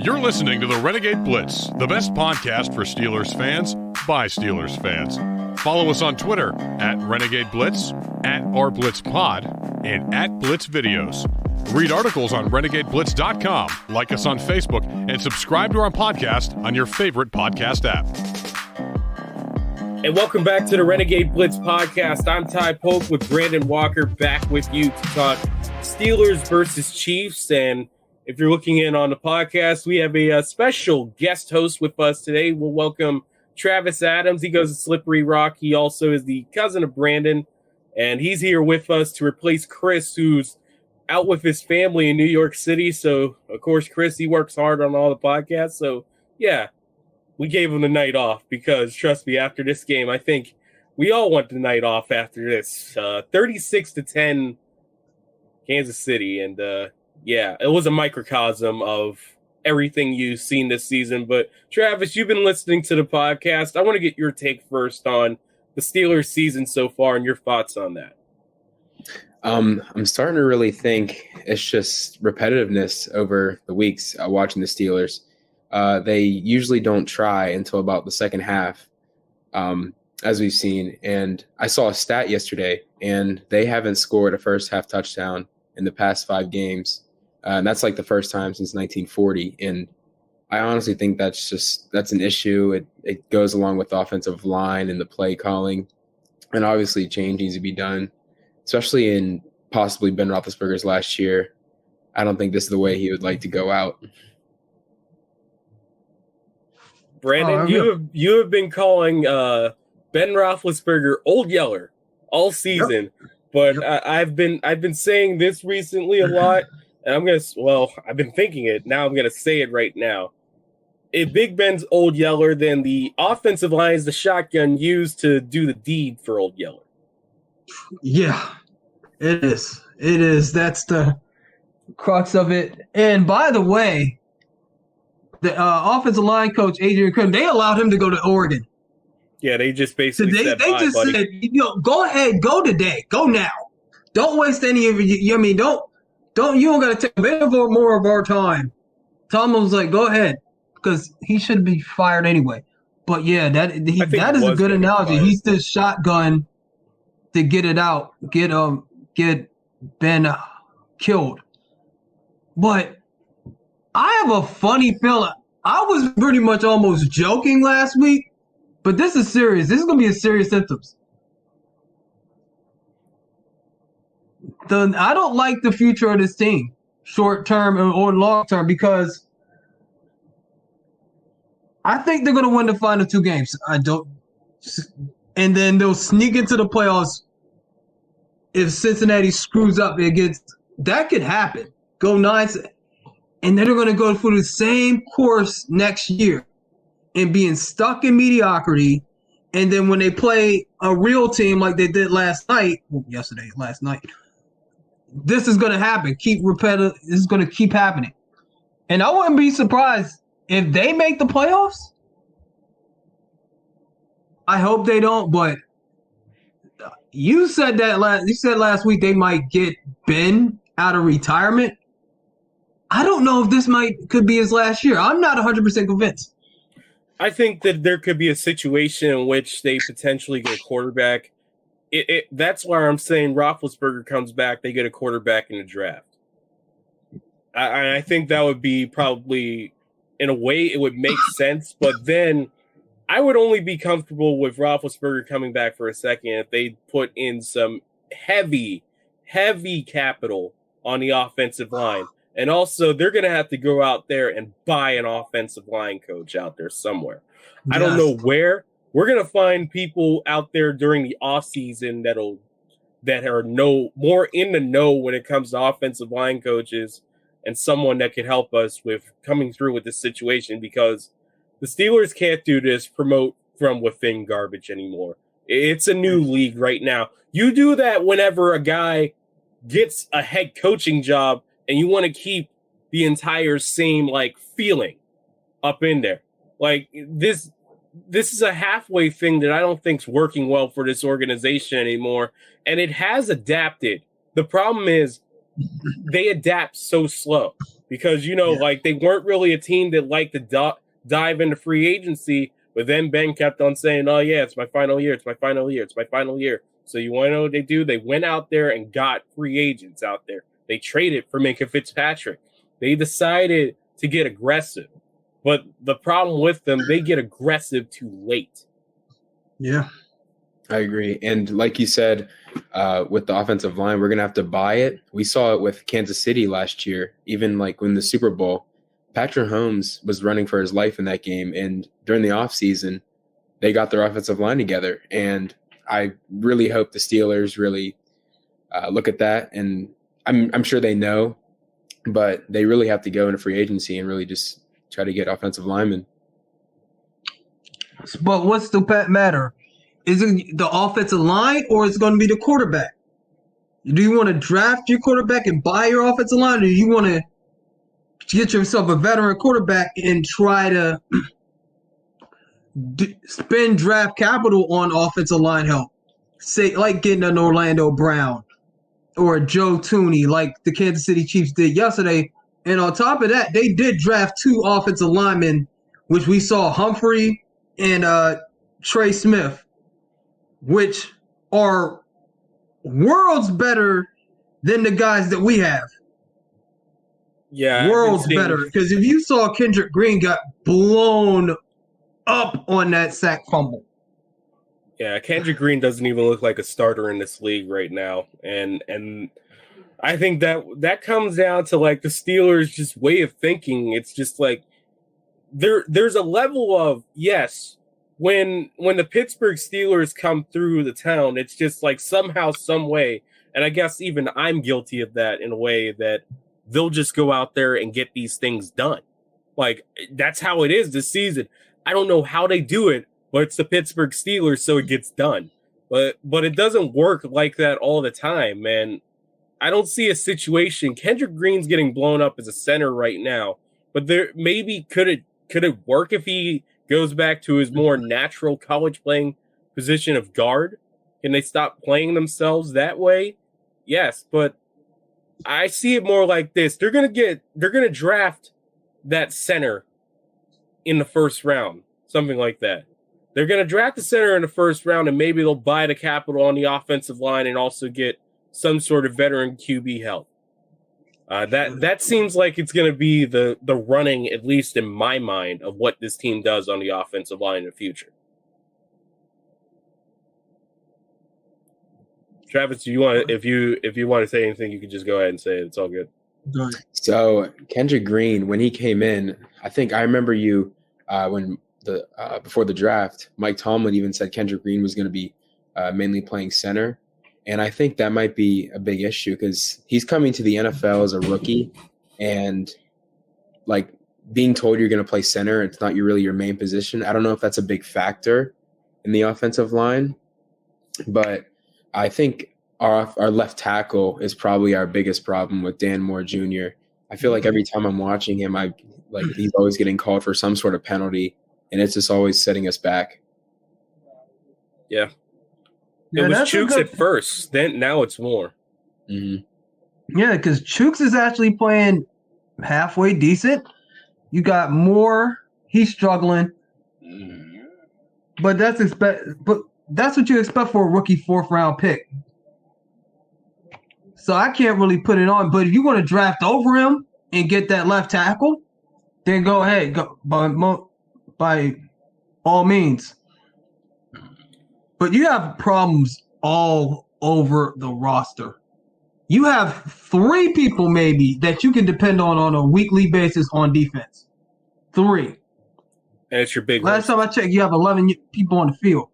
You're listening to the Renegade Blitz, the best podcast for Steelers fans by Steelers fans. Follow us on Twitter at Renegade Blitz, at RBlitzPod, and at Blitz Videos. Read articles on RenegadeBlitz.com, like us on Facebook, and subscribe to our podcast on your favorite podcast app. And welcome back to the Renegade Blitz podcast. I'm Polk with Brandon Walker, back with you to talk Steelers versus Chiefs. And if you're looking in on the podcast, we have a special guest host with us today. We'll welcome Travis Adams. He goes to Slippery Rock. He also is the cousin of Brandon, and he's here with us to replace Chris, who's out with his family in New York City. So, of course, Chris, he works hard on all the podcasts. So, yeah, we gave him the night off because, trust me, after this game, I think we all want the night off after this. 36-10 Kansas City, and yeah, it was a microcosm of everything you've seen this season. But Travis, you've been listening to the podcast. I want to get your take first on the Steelers season so far and your thoughts on that. I'm starting to really think it's just repetitiveness over the weeks watching the Steelers. They usually don't try until about the second half, as we've seen. And I saw a stat yesterday, and they haven't scored a first half touchdown in the past 5 games. And that's like the first time since 1940. And I honestly think that's an issue. It goes along with the offensive line and the play calling. And obviously change needs to be done, especially in possibly Ben Roethlisberger's last year. I don't think this is the way he would like to go out. Brandon, you have been calling Ben Roethlisberger Old Yeller all season. Yep. But I've been saying this recently a lot. And I've been thinking it. Now I'm going to say it right now. If Big Ben's Old Yeller, then the offensive line is the shotgun used to do the deed for Old Yeller. Yeah, it is. It is. That's the crux of it. And by the way, the offensive line coach, Adrian Krim, they allowed him to go to Oregon. Yeah, they just basically said, go ahead, go today. Go now. Don't waste any of you don't got to take a bit more of our time. Tom was like, go ahead, because he should be fired anyway. But yeah, that is a good analogy. He's the shotgun to get it out, get Ben killed. But I have a funny feeling. I was pretty much almost joking last week, but this is serious. This is going to be a serious symptoms. I don't like the future of this team, short term or long term, because I think they're going to win the final 2 games. And then they'll sneak into the playoffs if Cincinnati screws up. That could happen. Go 9, and then they're going to go through the same course next year and being stuck in mediocrity. And then when they play a real team like they did last night, this is going to happen. This is going to keep happening. And I wouldn't be surprised if they make the playoffs. I hope they don't, but you said last week they might get Ben out of retirement. I don't know if this could be his last year. I'm not 100% convinced. I think that there could be a situation in which they potentially get a quarterback. That's why I'm saying Roethlisberger comes back, they get a quarterback in the draft. I think that would be probably, in a way, it would make sense. But then I would only be comfortable with Roethlisberger coming back for a second if they put in some heavy capital on the offensive line. And also, they're going to have to go out there and buy an offensive line coach out there somewhere. Yes. I don't know where. We're going to find people out there during the offseason that are more in the know when it comes to offensive line coaches and someone that could help us with coming through with this situation, because the Steelers can't do this promote from within garbage anymore. It's a new league right now. You do that whenever a guy gets a head coaching job and you want to keep the entire same feeling up in there. This is a halfway thing that I don't think is working well for this organization anymore. And it has adapted. The problem is they adapt so slow. because, like they weren't really a team that liked to dive into free agency. But then Ben kept on saying, oh, yeah, it's my final year. It's my final year. It's my final year. So you want to know what they do? They went out there and got free agents out there. They traded for Minka Fitzpatrick. They decided to get aggressive. But the problem with them, they get aggressive too late. Yeah. I agree. And like you said, with the offensive line, we're going to have to buy it. We saw it with Kansas City last year, even like when the Super Bowl. Patrick Mahomes was running for his life in that game. And during the offseason, they got their offensive line together. And I really hope the Steelers really look at that. And I'm sure they know, but they really have to go into free agency and really just try to get offensive linemen. But what's the matter? Is it the offensive line or is it going to be the quarterback? Do you want to draft your quarterback and buy your offensive line, or do you want to get yourself a veteran quarterback and try to spend draft capital on offensive line help? Say, like getting an Orlando Brown or a Joe Tooney like the Kansas City Chiefs did yesterday. And on top of that, they did draft 2 offensive linemen, which we saw, Humphrey and Trey Smith, which are worlds better than the guys that we have. Yeah, worlds better. Because if you saw Kendrick Green got blown up on that sack fumble. Yeah, Kendrick Green doesn't even look like a starter in this league right now. And I think that comes down to like the Steelers' just way of thinking. It's just like there's a level of, yes, when the Pittsburgh Steelers come through the town, it's just like somehow, some way, and I guess even I'm guilty of that in a way, that they'll just go out there and get these things done. Like, that's how it is this season. I don't know how they do it, but it's the Pittsburgh Steelers, so it gets done. But it doesn't work like that all the time, man. I don't see a situation. Kendrick Green's getting blown up as a center right now, but there maybe could it work if he goes back to his more natural college playing position of guard? Can they stop playing themselves that way? Yes, but I see it more like this. They're gonna draft that center in the first round, something like that. They're gonna draft the center in the first round, and maybe they'll buy the capital on the offensive line and also get some sort of veteran QB help. That seems like it's going to be the running, at least in my mind, of what this team does on the offensive line in the future. Travis, do you want if you want to say anything, you can just go ahead and say it. It's all good. So Kendrick Green, when he came in, I think I remember you when before the draft, Mike Tomlin even said Kendrick Green was going to be mainly playing center. And I think that might be a big issue because he's coming to the NFL as a rookie, and like being told you're going to play center, it's not really your main position. I don't know if that's a big factor in the offensive line, but I think our left tackle is probably our biggest problem with Dan Moore Jr. I feel like every time I'm watching him, he's always getting called for some sort of penalty, and it's just always setting us back. Yeah. It was Chooks at first. Now it's Moore. Mm-hmm. Yeah, because Chooks is actually playing halfway decent. You got Moore. He's struggling. But that's what you expect for a rookie 4th round pick. So I can't really put it on. But if you want to draft over him and get that left tackle, then go ahead. Go by all means. But you have problems all over the roster. You have 3 people maybe that you can depend on a weekly basis on defense. 3. And it's your big Last time I checked, you have 11 people on the field.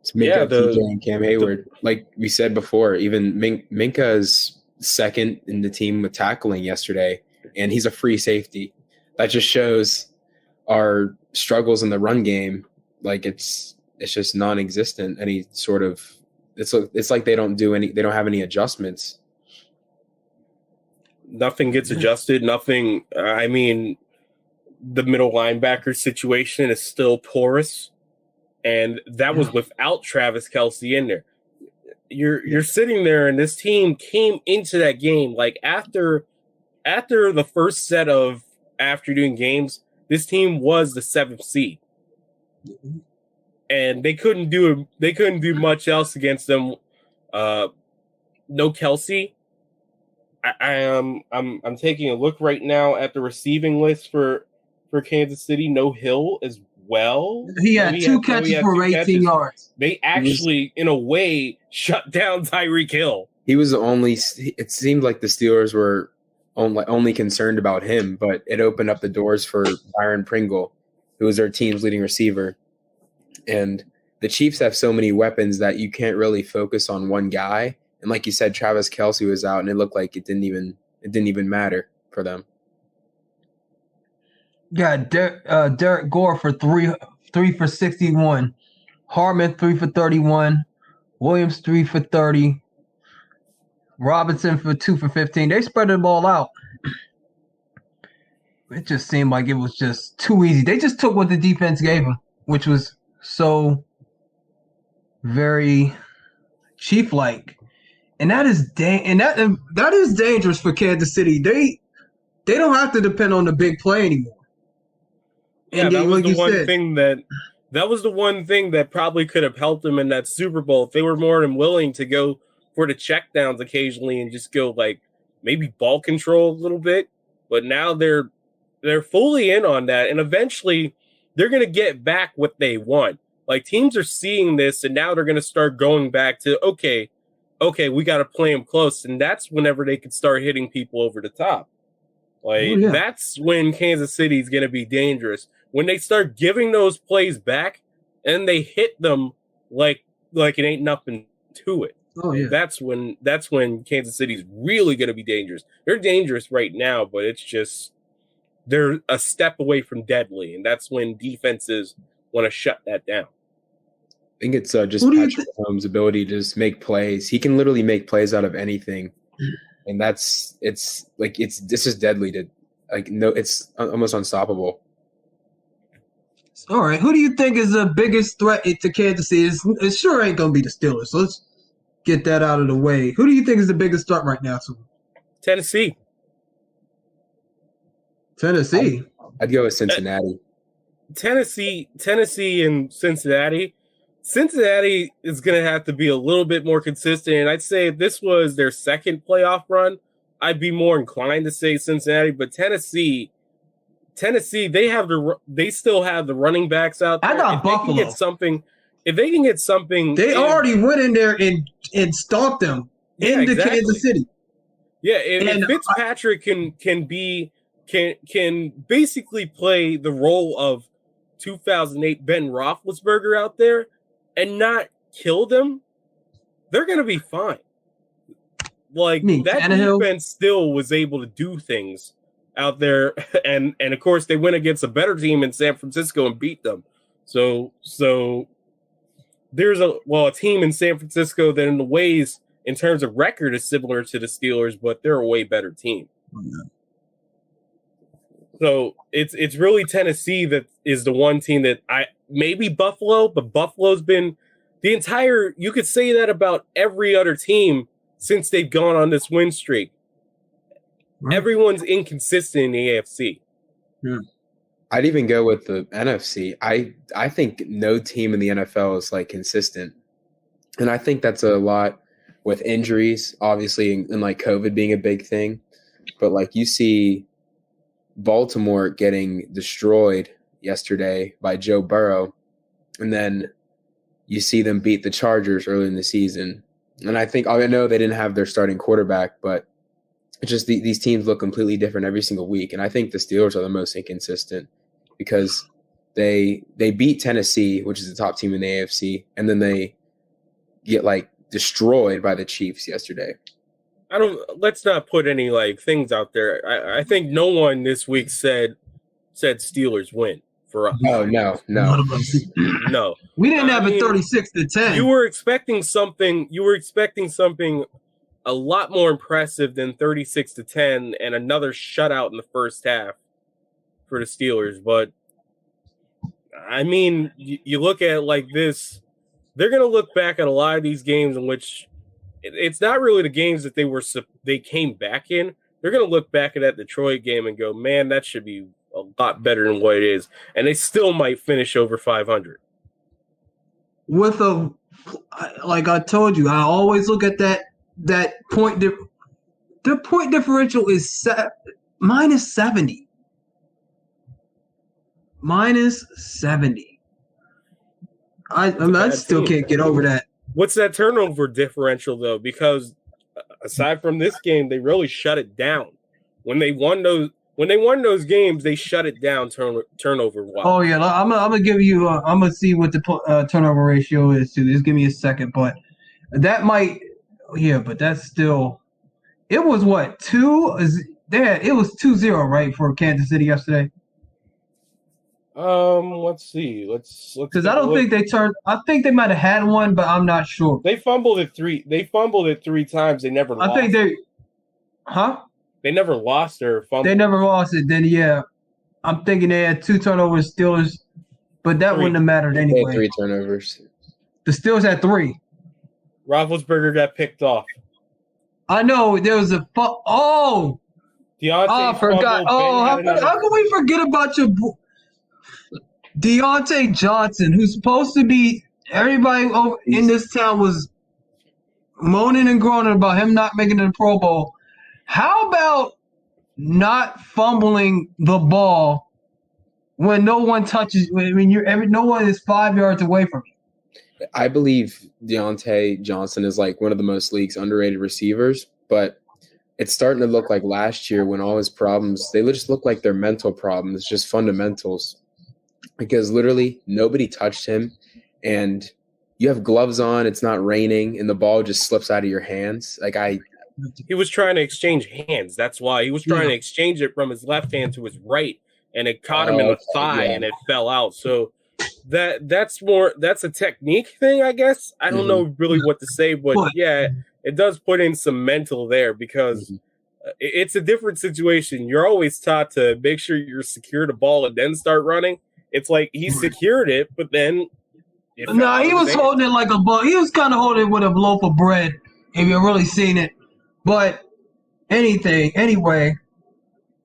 It's Minka, TJ, and Cam Hayward. Like we said before, even Minka is second in the team with tackling yesterday, and he's a free safety. That just shows our struggles in the run game. Like it's just non-existent. Any sort of it's like they don't have any adjustments. Nothing gets adjusted. Nothing. I mean, the middle linebacker situation is still porous, and that was without Travis Kelce in there. You're sitting there, and this team came into that game like after after the first set of afternoon games, this team was the 7th seed. And they couldn't do much else against them. No Kelsey. I'm taking a look right now at the receiving list for Kansas City. No Hill as well. He had two catches for 18 yards. They actually, in a way, shut down Tyreek Hill. He was the only. It seemed like the Steelers were only concerned about him, but it opened up the doors for Byron Pringle, who was their team's leading receiver. And the Chiefs have so many weapons that you can't really focus on one guy. And like you said, Travis Kelce was out, and it looked like it didn't even matter for them. Yeah, Derek Gore for three for 61, Harmon 3 for 31, Williams 3 for 30, Robinson for 2 for 15. They spread the ball out. It just seemed like it was just too easy. They just took what the defense gave them, which was so very Chief-like, and that is that is dangerous for Kansas City. They don't have to depend on the big play anymore. Yeah, and that was the one said, thing that was the one thing that probably could have helped them in that Super Bowl if they were more than willing to go for the checkdowns occasionally and just go like maybe ball control a little bit. But now they're fully in on that, and eventually they're going to get back what they want. Like, teams are seeing this, and now they're going to start going back to, okay, we got to play them close. And that's whenever they can start hitting people over the top. Like, That's when Kansas City is going to be dangerous. When they start giving those plays back and they hit them like it ain't nothing to it. Oh, yeah. That's when Kansas City's really going to be dangerous. They're dangerous right now, but it's just they're a step away from deadly, and that's when defenses want to shut that down. I think it's just Patrick Mahomes' ability to just make plays. He can literally make plays out of anything, and this is deadly to it's almost unstoppable. All right, who do you think is the biggest threat to Kansas City? It sure ain't gonna be the Steelers. So let's get that out of the way. Who do you think is the biggest threat right now? Tennessee. I'd go with Cincinnati. Tennessee and Cincinnati. Cincinnati is going to have to be a little bit more consistent. And I'd say if this was their second playoff run, I'd be more inclined to say Cincinnati. But Tennessee, they still have the running backs out there. I got Buffalo. If they can get something, they already went in there and stalked them into Kansas City. Yeah, if Fitzpatrick can basically play the role of 2008 Ben Roethlisberger out there and not kill them, they're going to be fine. Like, that defense still was able to do things out there, and of course they went against a better team in San Francisco and beat them. So there's a team in San Francisco that in the ways in terms of record is similar to the Steelers, but they're a way better team. So it's really Tennessee that is the one team that maybe Buffalo, but Buffalo's been you could say that about every other team since they've gone on this win streak. Right. Everyone's inconsistent in the AFC. Yeah. I'd even go with the NFC. I think no team in the NFL is like consistent. And I think that's a lot with injuries, obviously, and like COVID being a big thing. But like you see Baltimore getting destroyed yesterday by Joe Burrow, and then you see them beat the Chargers early in the season. And I know they didn't have their starting quarterback, but it's just these teams look completely different every single week. And I think the Steelers are the most inconsistent because they beat Tennessee, which is the top team in the AFC, and then they get like destroyed by the Chiefs yesterday. Let's not put any like things out there. I think no one this week said Steelers win for us. Oh, no. No. We didn't have a 36-10. You were expecting something a lot more impressive than 36-10 and another shutout in the first half for the Steelers. But I mean, you look at it like this, they're going to look back at a lot of these games in which it's not really the games that they came back in. they're going to look back at that Detroit game and go, man, that should be a lot better than what it is. And they still might finish over 500. With like I told you, I always look at that point. The point differential is minus 70. Minus 70. I still can't get over that. What's that turnover differential, though? Because aside from this game, they really shut it down. When they won those games, they shut it down turnover wise. Oh yeah, I'm gonna give you. I'm gonna see what the turnover ratio is too. Just give me a second, but that might. Yeah, but that's still. It was what 2? It was 2-0, right, for Kansas City yesterday. Let's see. Let's because I don't think they turned. I think they might have had one, but I'm not sure. They fumbled it 3 times. They never lost. I think they never lost or fumbled. They never lost it. Then yeah, I'm thinking they had 2 turnovers, Steelers, but that wouldn't have mattered anyway. They had 3 turnovers. The Steelers had 3. Roethlisberger got picked off. I know there was a Deontay. I forgot. How can we forget about your Deontay Johnson, who's supposed to be everybody in this town was moaning and groaning about him not making the Pro Bowl. How about not fumbling the ball when no one touches? I mean, no one is 5 yards away from you. I believe Deontay Johnson is like one of the most league's underrated receivers, but it's starting to look like last year when all his problems, they just look like they're mental problems, just fundamentals. Because literally nobody touched him, and you have gloves on, it's not raining, and the ball just slips out of your hands. He was trying to exchange hands. That's why he was trying to exchange it from his left hand to his right, and it caught him in the thigh, and it fell out. So that's a technique thing, I guess. I don't know really what to say, but yeah, it does put in some mental there because it's a different situation. You're always taught to make sure you're secure the ball and then start running. It's like he secured it, but then he was holding it like a ball. He was kind of holding it with a loaf of bread, if you've really seen it. But anyway,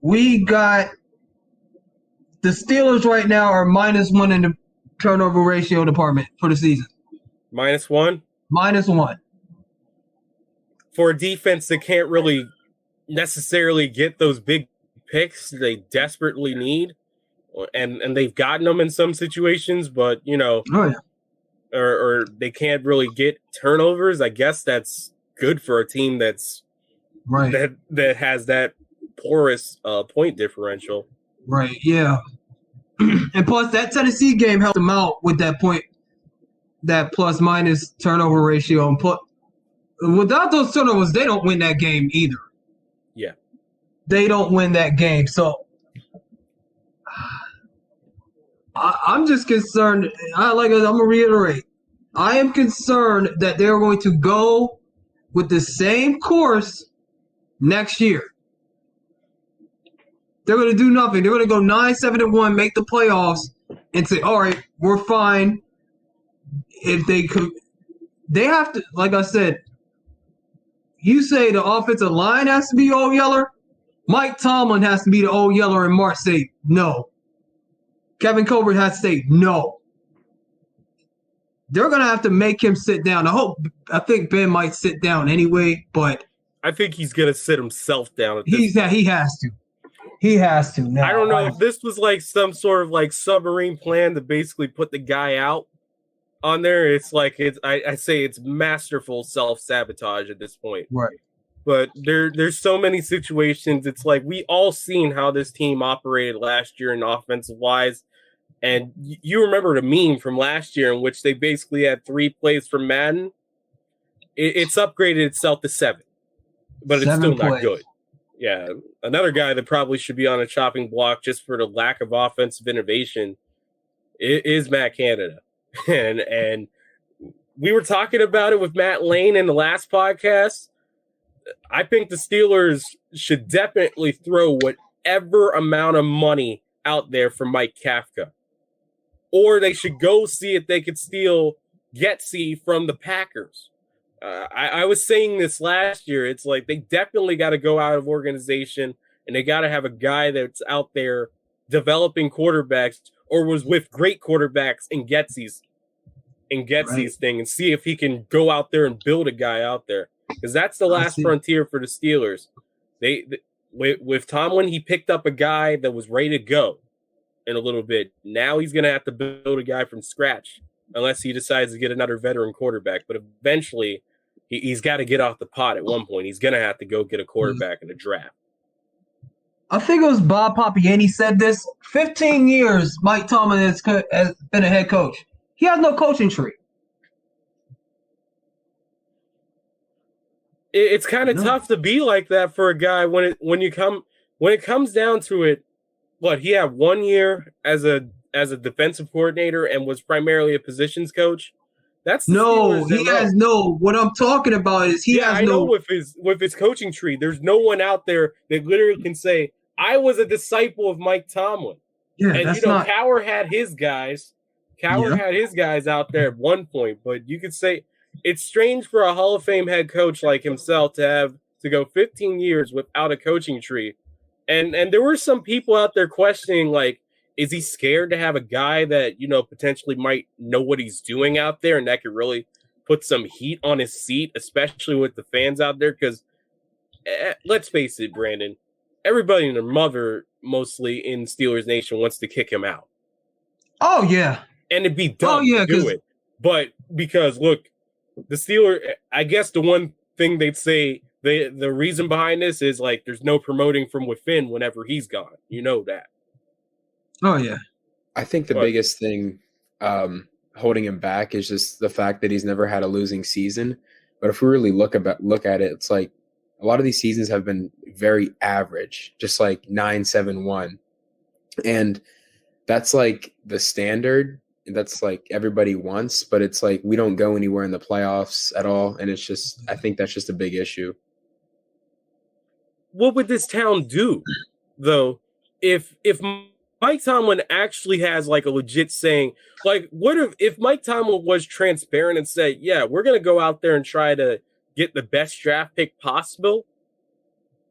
we got the Steelers right now are -1 in the turnover ratio department for the season. -1? -1. For a defense that can't really necessarily get those big picks they desperately need. And they've gotten them in some situations, but or they can't really get turnovers. I guess that's good for a team that's right that has that porous point differential. Right. Yeah. And plus, that Tennessee game helped them out with that plus minus turnover ratio. And without those turnovers, they don't win that game either. Yeah. They don't win that game. So. I'm just concerned. I'm going to reiterate. I am concerned that they're going to go with the same course next year. They're going to do nothing. They're going to go 9-7-1, make the playoffs, and say, all right, we're fine. If they have to, like I said, you say the offensive line has to be old yeller. Mike Tomlin has to be the old yeller, and Mark say no. Kevin Colbert has to say no. They're going to have to make him sit down. I think Ben might sit down anyway, but I think he's going to sit himself down. He has to. He has to now. I don't know if this was like some sort of like submarine plan to basically put the guy out on there. It's like I say it's masterful self-sabotage at this point. Right. But there's so many situations. It's like we all seen how this team operated last year in offensive wise. And you remember the meme from last year in which they basically had 3 plays from Madden. It's upgraded itself to 7. But it's still not good. Yeah. Another guy that probably should be on a chopping block just for the lack of offensive innovation is Matt Canada. And we were talking about it with Matt Lane in the last podcast. I think the Steelers should definitely throw whatever amount of money out there for Mike Kafka. Or they should go see if they could steal Getsy from the Packers. I was saying this last year. It's like they definitely got to go out of organization, and they got to have a guy that's out there developing quarterbacks or was with great quarterbacks and gets these things and see if he can go out there and build a guy out there, because that's the last frontier for the Steelers. With Tomlin, he picked up a guy that was ready to go in a little bit. Now he's going to have to build a guy from scratch unless he decides to get another veteran quarterback. But eventually, he's got to get off the pot at one point. He's going to have to go get a quarterback in a draft. I think it was Bob Papiani said this. 15 years Mike Tomlin has been a head coach. He has no coaching tree. It's kind of tough to be like that for a guy when it comes down to it. What, he had 1 year as a defensive coordinator and was primarily a positions coach. That's what I'm talking about is I know with his coaching tree, there's no one out there that literally can say, I was a disciple of Mike Tomlin. Yeah, and Cowher had his guys. Had his guys out there at one point, but you could say it's strange for a Hall of Fame head coach like himself to go 15 years without a coaching tree. And there were some people out there questioning, like, is he scared to have a guy that, potentially might know what he's doing out there and that could really put some heat on his seat, especially with the fans out there? Because let's face it, Brandon, everybody and their mother, mostly in Steelers Nation, wants to kick him out. Oh, yeah. And it'd be dumb to do it. But because, look, the Steelers, I guess the one thing they'd say, the reason behind this is, like, there's no promoting from within whenever he's gone. You know that. Oh, yeah. I think the biggest thing holding him back is just the fact that he's never had a losing season. But if we really look at it, it's like a lot of these seasons have been very average, just like 9-7-1. And that's like the standard. That's like everybody wants, but it's like we don't go anywhere in the playoffs at all. And it's just, I think that's just a big issue. What would this town do, though, if Mike Tomlin actually has like a legit saying? Like, what if Mike Tomlin was transparent and said, yeah, we're going to go out there and try to get the best draft pick possible?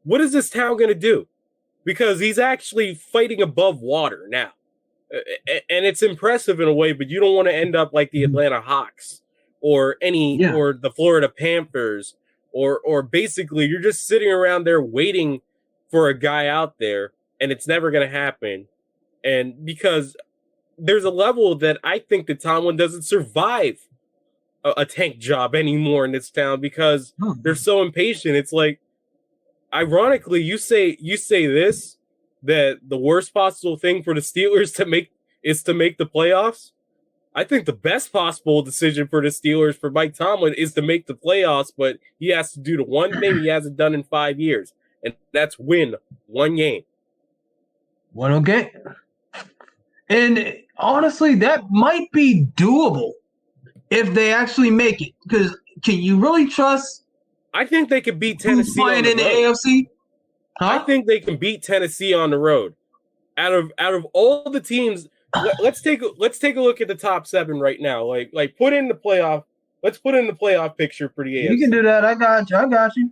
What is this town going to do? Because he's actually fighting above water now. And it's impressive in a way, but you don't want to end up like the Atlanta Hawks or or the Florida Panthers, or basically you're just sitting around there waiting for a guy out there, and it's never going to happen. And because there's a level that I think that Tomlin doesn't survive a tank job anymore in this town because they're so impatient. It's like, ironically, you say this, that the worst possible thing for the Steelers to make is to make the playoffs. I think the best possible decision for the Steelers, for Mike Tomlin, is to make the playoffs, but he has to do the one thing he hasn't done in 5 years, and that's win one game. One game. And honestly, that might be doable if they actually make it. Because can you really trust? I think they could beat Tennessee playing in the AFC. Huh? I think they can beat Tennessee on the road. Out of all the teams, let's take a look at the top 7 right now. Like put in the playoff. Let's put in the playoff picture for the AFC. You can do that. I got you.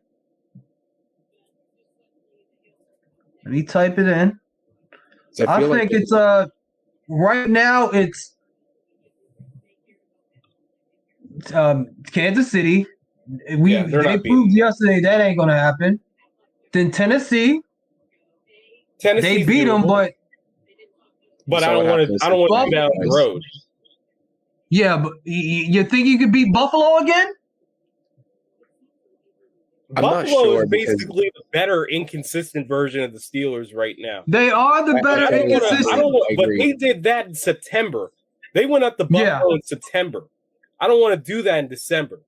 Let me type it in. I think it's right now it's Kansas City. They proved yesterday that ain't gonna happen. Then Tennessee they beat them, but I don't want to do that on the road. Yeah, but you think you could beat Buffalo again? Buffalo is basically the better inconsistent version of the Steelers right now. They are the better inconsistent. But they did that in September. They went up to Buffalo in September. I don't want to do that in December.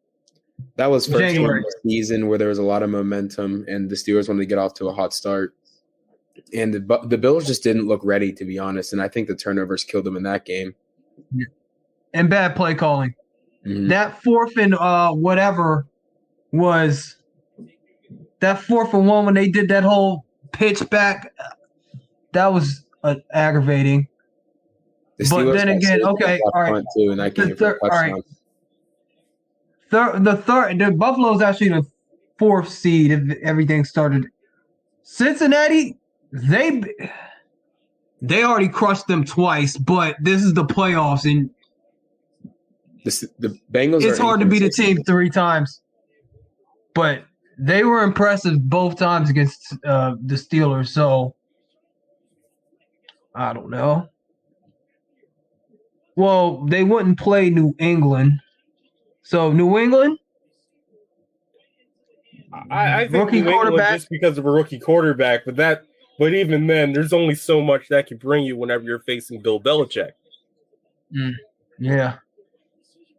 That was first game of the season where there was a lot of momentum, and the Steelers wanted to get off to a hot start. And the Bills just didn't look ready, to be honest. And I think the turnovers killed them in that game. And bad play calling. Mm-hmm. That 4th and whatever was that 4th and 1 when they did that whole pitch back. That was aggravating. But then again, okay, all right. Too, and that game all right. The Buffalo's actually the 4th seed if everything started. Cincinnati, they already crushed them twice, but this is the playoffs, and the Bengals. It's hard to beat a team 3 times, but they were impressive both times against the Steelers. So I don't know. Well, they wouldn't play New England, so New England. I think New England just because of a rookie quarterback, but even then, there's only so much that can bring you whenever you're facing Bill Belichick. Yeah,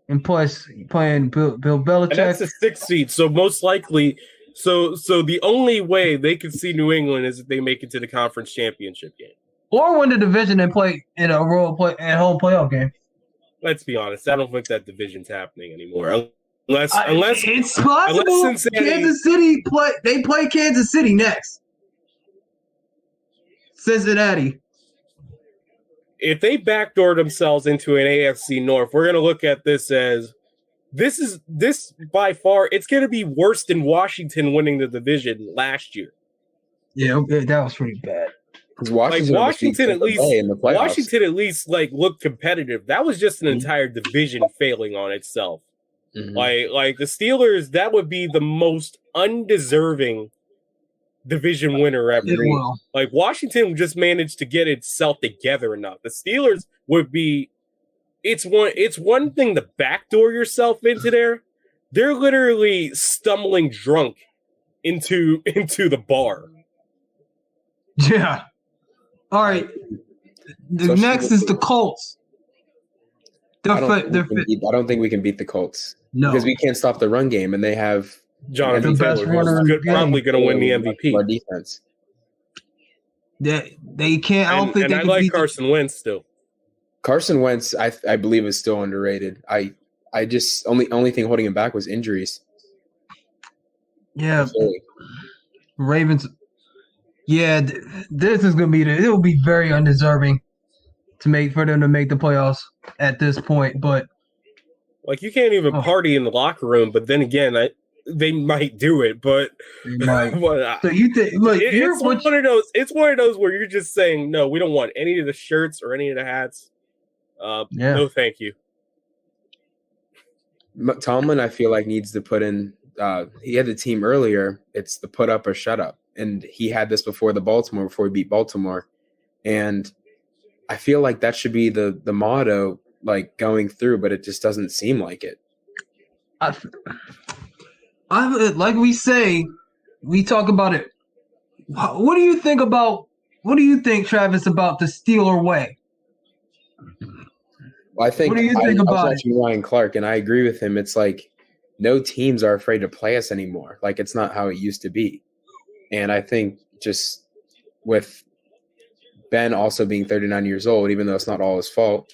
and plus playing Bill Belichick. And that's a 6th seed, so most likely, so the only way they could see New England is if they make it to the conference championship game or win the division and play in a home playoff game. Let's be honest, I don't think that division's happening anymore. Unless it's possible. Unless Cincinnati, Kansas City play Kansas City next. Cincinnati. If they backdoor themselves into an AFC North, we're going to look at this as this by far. It's going to be worse than Washington winning the division last year. Yeah, that was pretty bad. Washington at least like looked competitive. That was just an entire division failing on itself. Mm-hmm. Like the Steelers, that would be the most undeserving division winner ever. Like Washington just managed to get itself together enough. The Steelers would be. It's one thing to backdoor yourself into there. They're literally stumbling drunk into the bar. Yeah. All right. The next is the Colts. I don't think we can beat the Colts. No, because we can't stop the run game, and they have Jonathan Taylor, who's probably going to win the MVP. Our defense. They can't. I don't think. And I like Carson Wentz still. Carson Wentz, I believe, is still underrated. I just only thing holding him back was injuries. Yeah, Ravens. Yeah, this is going to be it will be very undeserving for them to make the playoffs at this point, but. Like, you can't even party in the locker room, but then again, they might do it. But, so you think it's one of those where you're just saying, no, we don't want any of the shirts or any of the hats. No, thank you. Tomlin, I feel like, needs to put in. He had the team earlier. It's the put up or shut up, and he had this before we beat Baltimore, and I feel like that should be the motto. Like going through, but it just doesn't seem like it. Like we talk about it. What do you think, Travis, about the Steeler way? Well, I think what do you think about it? Ryan Clark, and I agree with him. It's like no teams are afraid to play us anymore. Like it's not how it used to be. And I think just with Ben also being 39 years old, even though it's not all his fault,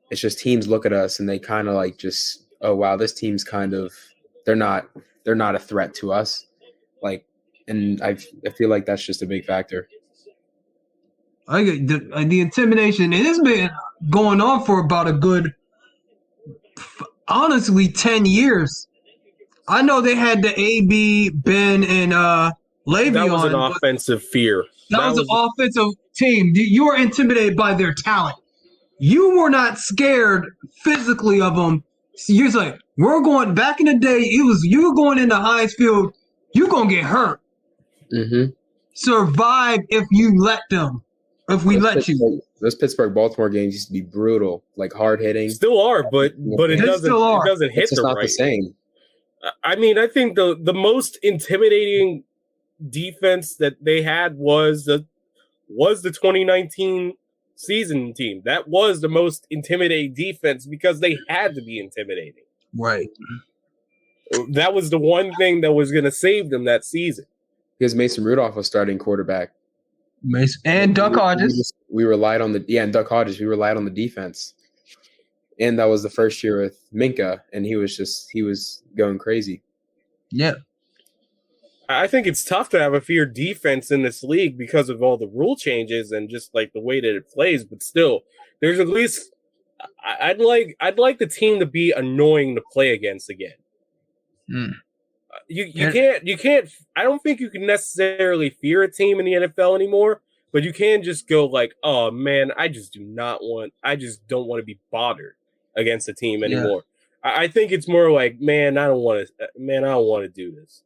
it's just teams look at us and they kind of like just, oh wow, this team's kind of they're not a threat to us. Like, and I feel like that's just a big factor. I get the intimidation. It has been going on for about a good, honestly, 10 years. I know they had the AB, Ben, and Le'Veon. That was an offensive fear. That was an offensive team. You were intimidated by their talent. You were not scared physically of them. You're like, we're going back in the day. You were going into Heinz Field. You're gonna get hurt. Mm-hmm. Survive if you let them. If we let you. Those Pittsburgh-Baltimore games used to be brutal, like hard hitting. Still are, but it doesn't hit the right. Not the same. I mean, I think the most intimidating defense that they had was the 2019 season team. That was the most intimidating defense because they had to be intimidating. Right. That was the one thing that was going to save them that season. Because Mason Rudolph was starting quarterback. Mason and Duck Hodges. We relied on and Duck Hodges. We relied on the defense. And that was the first year with Minka, and he was going crazy. Yeah. I think it's tough to have a feared defense in this league because of all the rule changes and just like the way that it plays. But still, there's at least I'd like the team to be annoying to play against again. You can't. I don't think you can necessarily fear a team in the NFL anymore, but you can just go like, oh man, I just don't want to be bothered against a team anymore. Yeah. I think it's more like, man, I don't want to do this.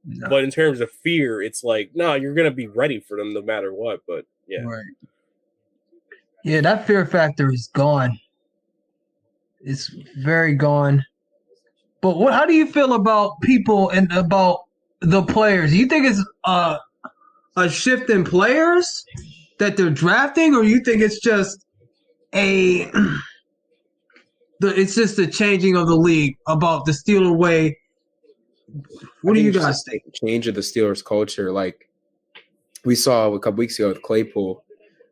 No. But in terms of fear, it's like, no, you're gonna be ready for them no matter what. But yeah, right. Yeah, that fear factor is gone. It's very gone. But how do you feel about people and about the players? Do you think it's a shift in players that they're drafting, or you think it's just it's just the changing of the league about the Steeler way? What do you guys think? Change of the Steelers culture, like we saw a couple weeks ago with Claypool,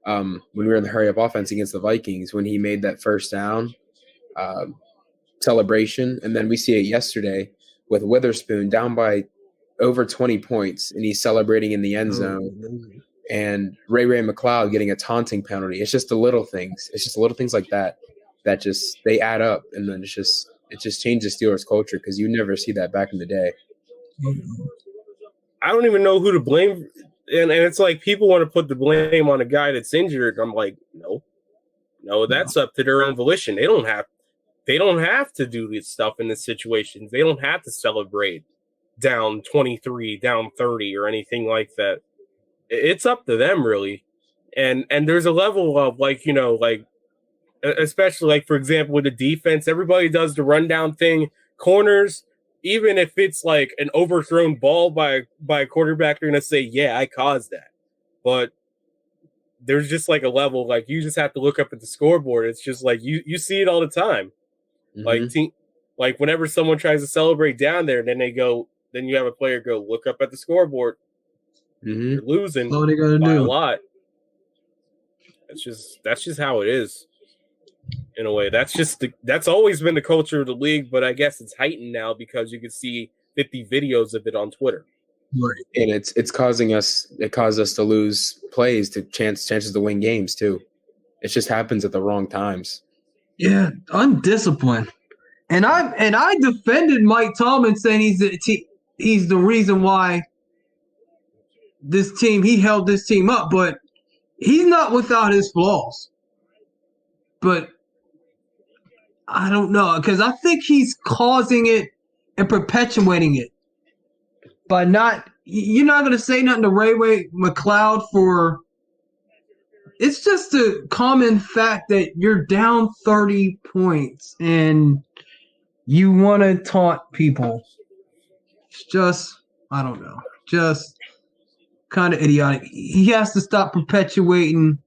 when we were in the hurry-up offense against the Vikings, when he made that first down celebration, and then we see it yesterday with Witherspoon down by over 20 points, and he's celebrating in the end zone, and Ray McLeod getting a taunting penalty. It's just the little things. It's just little things like that just they add up, and then it just changes Steelers culture because you never see that back in the day. I don't even know who to blame, and it's like people want to put the blame on a guy that's injured. I'm like, no, that's up to their own volition. They don't have to do this stuff in this situation. They don't have to celebrate down 23, down 30, or anything like that. It's up to them, really. And there's a level of especially for example, with the defense, everybody does the rundown thing. Corners, even if it's like an overthrown ball by a quarterback, they're going to say, yeah, I caused that. But there's just like a level, like you just have to look up at the scoreboard. It's just like you see it all the time. Mm-hmm. Like whenever someone tries to celebrate down there, then you have a player go look up at the scoreboard. Mm-hmm. You're losing by a lot. That's just how it is. In a way, that's always been the culture of the league, but I guess it's heightened now because you can see 50 videos of it on Twitter. Right. And it caused us to lose plays to chances to win games too. It just happens at the wrong times. Yeah, undisciplined. And I defended Mike Tomlin saying he's the reason why he held this team up, but he's not without his flaws. But I don't know, because I think he's causing it and perpetuating it by not. You're not going to say nothing to Ray McLeod for. It's just a common fact that you're down 30 points and you want to taunt people. It's just, I don't know, just kind of idiotic. He has to stop perpetuating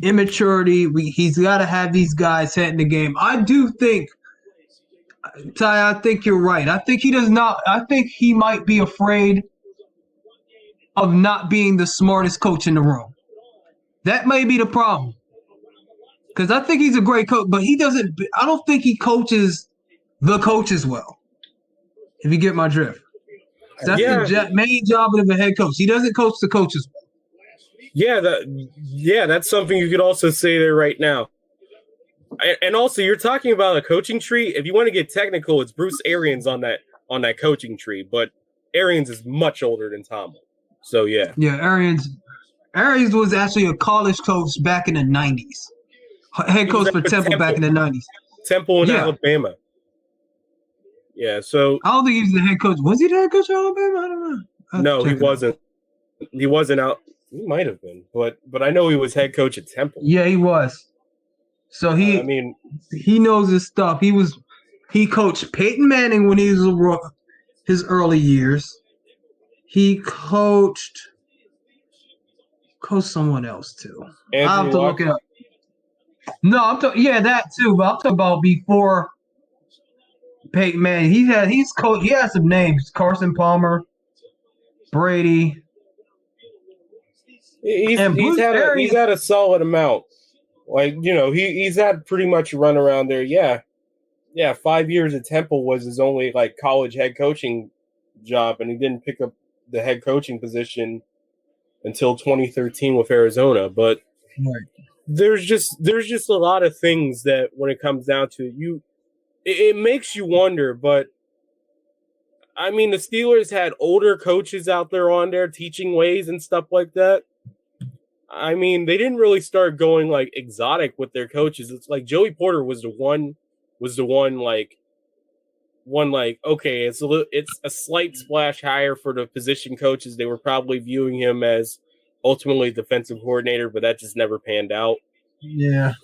immaturity. He's got to have these guys head in the game. I do think, Ty, I think you're right. I think he might be afraid of not being the smartest coach in the room. That may be the problem. Because I think he's a great coach, but I don't think he coaches the coaches well. If you get my drift. That's the main job of a head coach. He doesn't coach the coaches well. Yeah, that's something you could also say there right now. And also, you're talking about a coaching tree. If you want to get technical, it's Bruce Arians on that coaching tree, but Arians is much older than Tomlin. So yeah. Yeah, Arians was actually a college coach back in the 90s. Head coach for Temple back in the 90s. Temple in Alabama. Yeah, so I don't think he was the head coach. Was he the head coach of Alabama? I don't know. No, he wasn't. He wasn't out. He might have been, but I know he was head coach at Temple. Yeah, he was. So he knows his stuff. He coached Peyton Manning when he was his early years. He coached someone else too. I'll have to look it up. No, that too. But I'm talking about before Peyton Manning. He's coached. He has some names: Carson Palmer, Brady. He's had a solid amount. Like, he's had pretty much a run around there. Yeah. 5 years at Temple was his only like college head coaching job, and he didn't pick up the head coaching position until 2013 with Arizona. But there's just a lot of things that when it comes down to it makes you wonder. But I mean, the Steelers had older coaches out there on there teaching ways and stuff like that. I mean, they didn't really start going like exotic with their coaches. It's like Joey Porter was the one okay, it's a slight splash higher for the position coaches. They were probably viewing him as ultimately defensive coordinator, but that just never panned out. Yeah.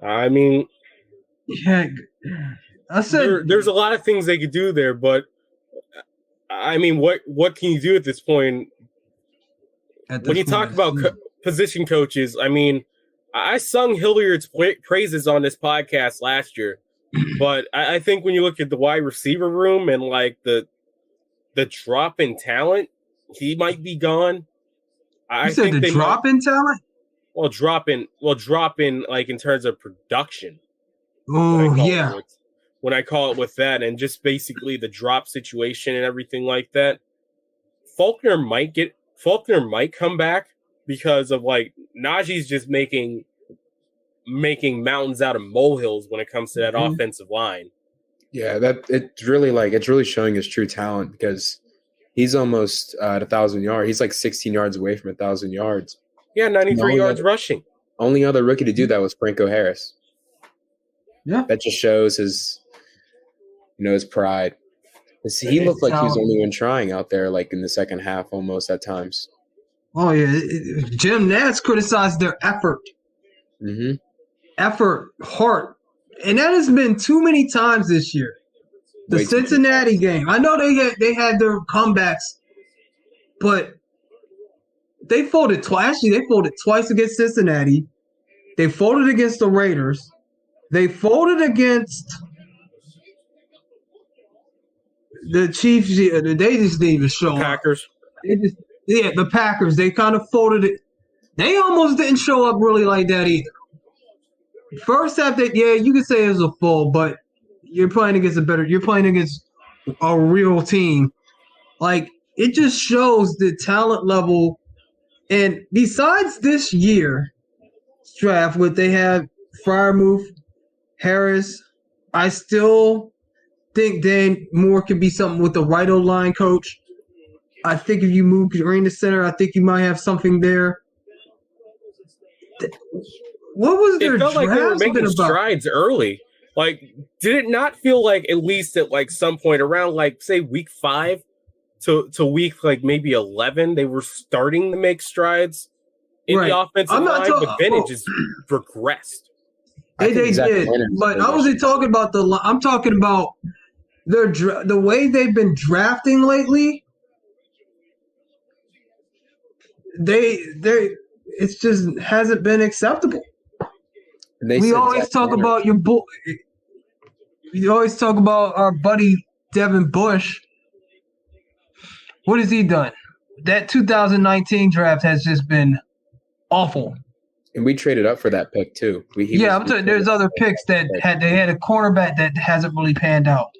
I mean, yeah, I said there's a lot of things they could do there, but I mean, what can you do at this point? When you talk about position coaches, I mean, I sung Hilliard's praises on this podcast last year, but I think when you look at the wide receiver room and like the drop in talent, he might be gone. You said the drop in talent? Well, drop in like in terms of production. Oh yeah. When I call it with that, and just basically the drop situation and everything like that, Faulkner might come back because of like Najee's just making mountains out of molehills when it comes to that offensive line. Yeah, it's really showing his true talent because he's almost at 1,000 yards. He's like 16 yards away from 1,000 yards. Yeah, 93 yards rushing. Only other rookie to do that was Franco Harris. Yeah, that just shows his pride. He looked like he was the only one trying out there, like in the second half, almost at times. Oh yeah, Jim Nantz criticized their effort. Mm-hmm. Effort, heart, and that has been too many times this year. The Cincinnati game. I know they had their comebacks, but they folded twice. Actually, they folded twice against Cincinnati. They folded against the Raiders. They folded against the Chiefs. They just didn't even show Packers. up. The Packers. They kind of folded it. They almost didn't show up really like that either. First half, you could say it was a fold, but you're playing against a real team. Like, it just shows the talent level. And besides this year's draft, what they have, Freiermuth, Harris, I still think Dan Moore could be something with the right O-line coach. I think if you move Green to center, I think you might have something there. What was their draft? It felt like they were making strides early. Like, did it not feel like at least at like some point around like say week 5 to week like maybe 11, they were starting to make strides in the offensive line, but then it just regressed. They did, but I wasn't talking about I'm talking about the way they've been drafting lately. It just hasn't been acceptable. We always talk about you always talk about our buddy Devin Bush. What has he done? That 2019 draft has just been awful. And we traded up for that pick too. I'm saying there's other picks that had a cornerback that hasn't really panned out.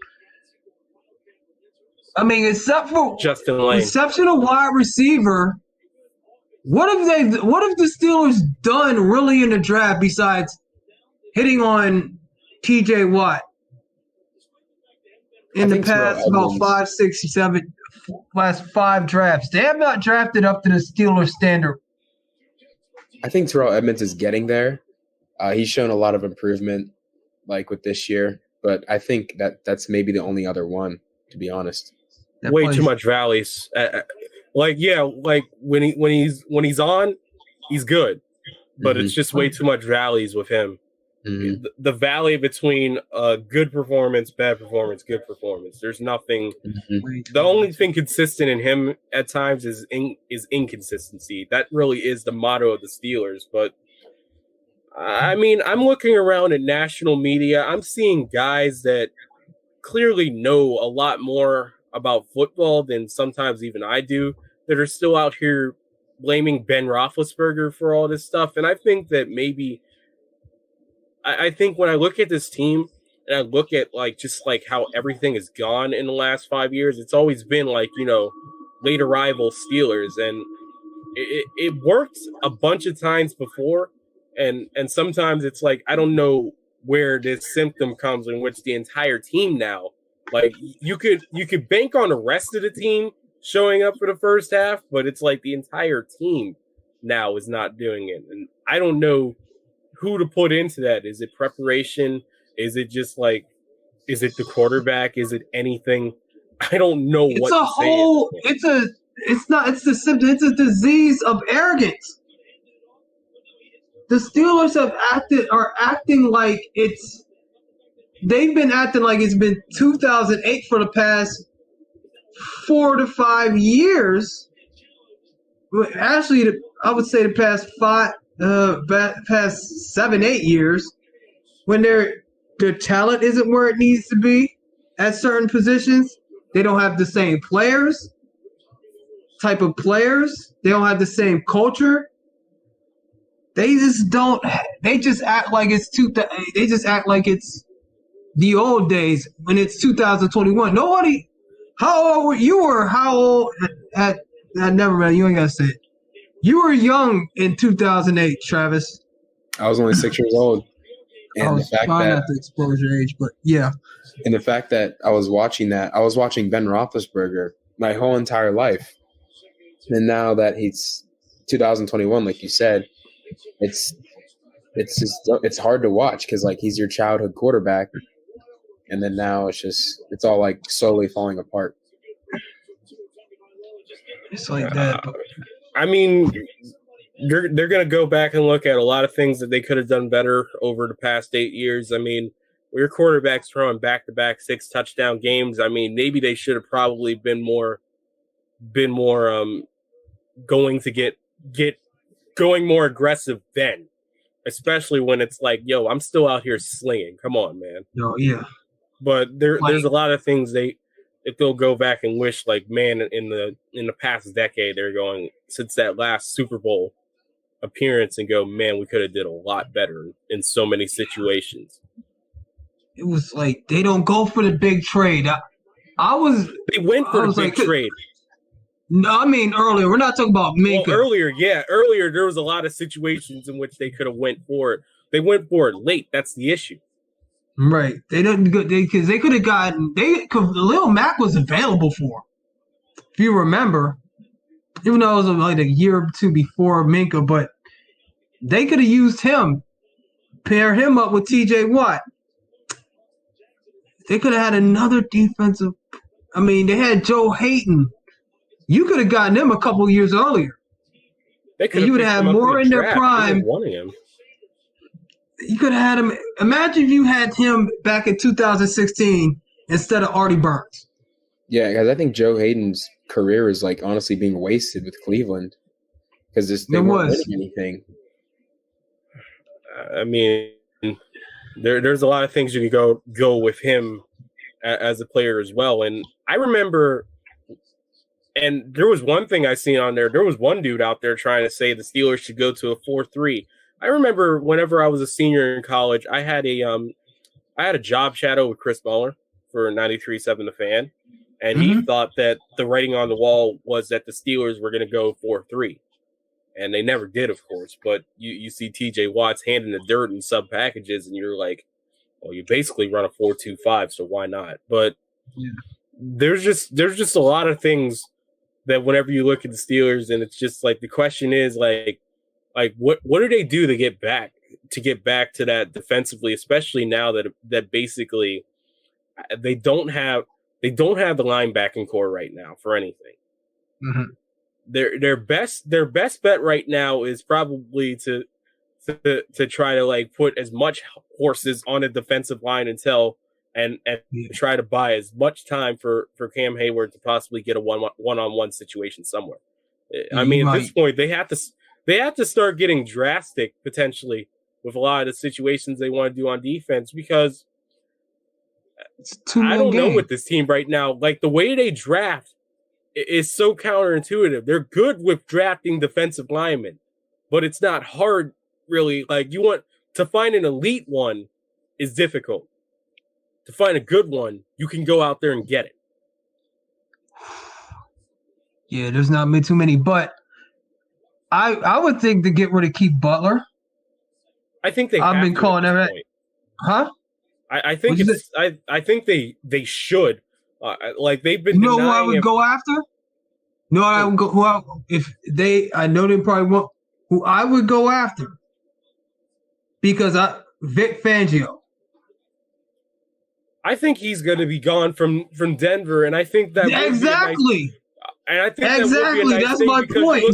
I mean, except for Justin Lane, exceptional wide receiver. What have the Steelers done really in the draft besides hitting on TJ Watt in the past about 5, 6, 7 last 5 drafts? They have not drafted up to the Steelers standard. I think Terrell Edmonds is getting there. He's shown a lot of improvement, like with this year, but I think that's maybe the only other one, to be honest. Way too much valleys. Like when he's on, he's good, but it's just way too much valleys with him. Mm-hmm. The valley between good performance, bad performance, good performance. There's nothing. Mm-hmm. The only thing consistent in him at times is inconsistency. That really is the motto of the Steelers. But I mean, I'm looking around at national media. I'm seeing guys that clearly know a lot more about football than sometimes even I do, that are still out here blaming Ben Roethlisberger for all this stuff. And I think that maybe I think when I look at this team and I look at just how everything has gone in the last 5 years, it's always been late arrival Steelers, and it worked a bunch of times before, and sometimes it's I don't know where this symptom comes, in which the entire team now, like you could bank on the rest of the team showing up for the first half, but it's like the entire team now is not doing it. And I don't know who to put into that. Is it preparation? Is it just like, is it the quarterback? Is it anything? I don't know It's what a to whole. It's the symptom. It's a disease of arrogance. The Steelers are acting like they've been acting like it's been 2008 for the past 4 to 5 years. Actually, I would say the past past 7, 8 years, when their talent isn't where it needs to be at certain positions. They don't have the same type of players. They don't have the same culture. They just don't. They just act like it's They just act like it's the old days when it's 2021. Nobody. How old were you? How old at? Never mind. You ain't gotta say it. You were young in 2008, Travis. I was only 6 years old. And I was trying not to expose your age, but yeah. And the fact that I was watching Ben Roethlisberger my whole entire life. And now that he's 2021, like you said, it's hard to watch because like he's your childhood quarterback. And then now it's all like slowly falling apart. It's like that. I mean, they're going to go back and look at a lot of things that they could have done better over the past 8 years. I mean, your quarterback's throwing back-to-back 6 touchdown games. I mean, maybe they should have probably been more going more aggressive then, especially when it's like, yo, I'm still out here slinging. Come on, man. No, yeah. But there's a lot of things if they'll go back and wish, like, man, in the past decade, they're going since that last Super Bowl appearance and go, man, we could have did a lot better in so many situations. It was like they don't go for the big trade. They went for the big trade. No, I mean earlier. We're not talking about Minka. Well, earlier there was a lot of situations in which they could have went for it. They went for it late. That's the issue. Right. They didn't go because they could have gotten. Lil Mac was available for, if you remember, even though it was like a year or two before Minka, but they could have used him, pair him up with T.J. Watt. They could have had another defensive. I mean, they had Joe Hayden. You could have gotten him a couple years earlier. You would have had more in their prime. You could have had him. Imagine if you had him back in 2016 instead of Artie Burns. Yeah, because I think Joe Hayden's career is like honestly being wasted with Cleveland because they weren't winning anything. I mean, there's a lot of things you can go with him as a player as well. And I remember, and there was one thing I seen on there. There was one dude out there trying to say the Steelers should go to a 4-3. I remember whenever I was a senior in college, I had a job shadow with Chris Muller for 93.7 The Fan, and he thought that the writing on the wall was that the Steelers were going to go 4-3, and they never did, of course. But you see T.J. Watt's hand in the dirt and sub packages, and you're like, well, you basically run a 4-2-5, so why not? But there's just a lot of things that whenever you look at the Steelers, and it's just like the question is like what do they do to get back to that defensively, especially now that basically they don't have the linebacking core right now for anything. Mm-hmm. Their best bet right now is probably to try to like put as much horses on a defensive line until and try to buy as much time for Cam Hayward to possibly get a one-on-one situation somewhere. I mean, at this point, they have to start getting drastic potentially with a lot of the situations they want to do on defense because I don't know with this team right now. Like the way they draft is so counterintuitive. They're good with drafting defensive linemen, but it's not hard really. Like you want to find an elite one is difficult. To find a good one, you can go out there and get it. Yeah, there's not too many, but I would think to get rid of Keith Butler. I think they. I've been calling that. Huh? I think What'd you it's I think they should. Like they've been You know who I denying would it. go after? No, I would go. I know they probably won't. Who I would go after because Vic Fangio. I think he's going to be gone from Denver, and I think that Exactly. and I think that would be a nice That's thing my because point.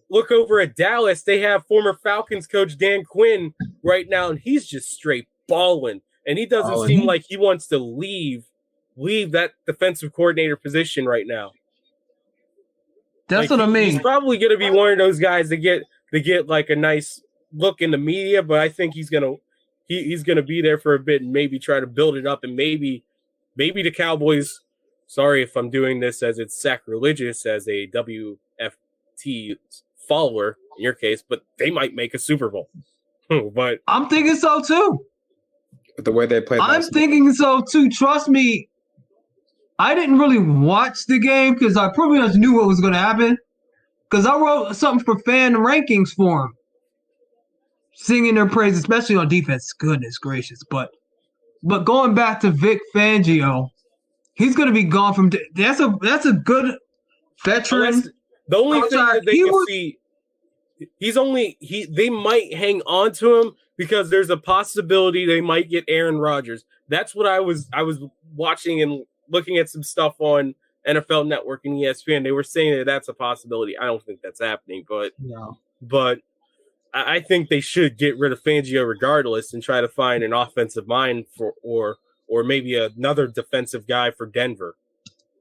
look over at Dallas. They have former Falcons coach Dan Quinn right now, and he's just straight balling, and he doesn't seem like he wants to leave that defensive coordinator position right now. That's what I mean. He's probably going to be one of those guys that get like a nice look in the media, but I think he's gonna be there for a bit and maybe try to build it up, and maybe the Cowboys. Sorry if I'm doing this as it's sacrilegious as a WFT follower in your case, but they might make a Super Bowl. But I'm thinking so too. The way they played, I'm thinking so too. Trust me. I didn't really watch the game because I pretty much knew what was going to happen. Because I wrote something for fan rankings for them, singing their praise, especially on defense. Goodness gracious! But going back to Vic Fangio, he's going to be gone from. That's a good veteran. The only thing that they can see, they might hang on to him because there's a possibility they might get Aaron Rodgers. That's what I was watching and looking at some stuff on NFL Network and ESPN. They were saying that that's a possibility. I don't think that's happening, but I think they should get rid of Fangio regardless and try to find an offensive mind for or maybe another defensive guy for Denver.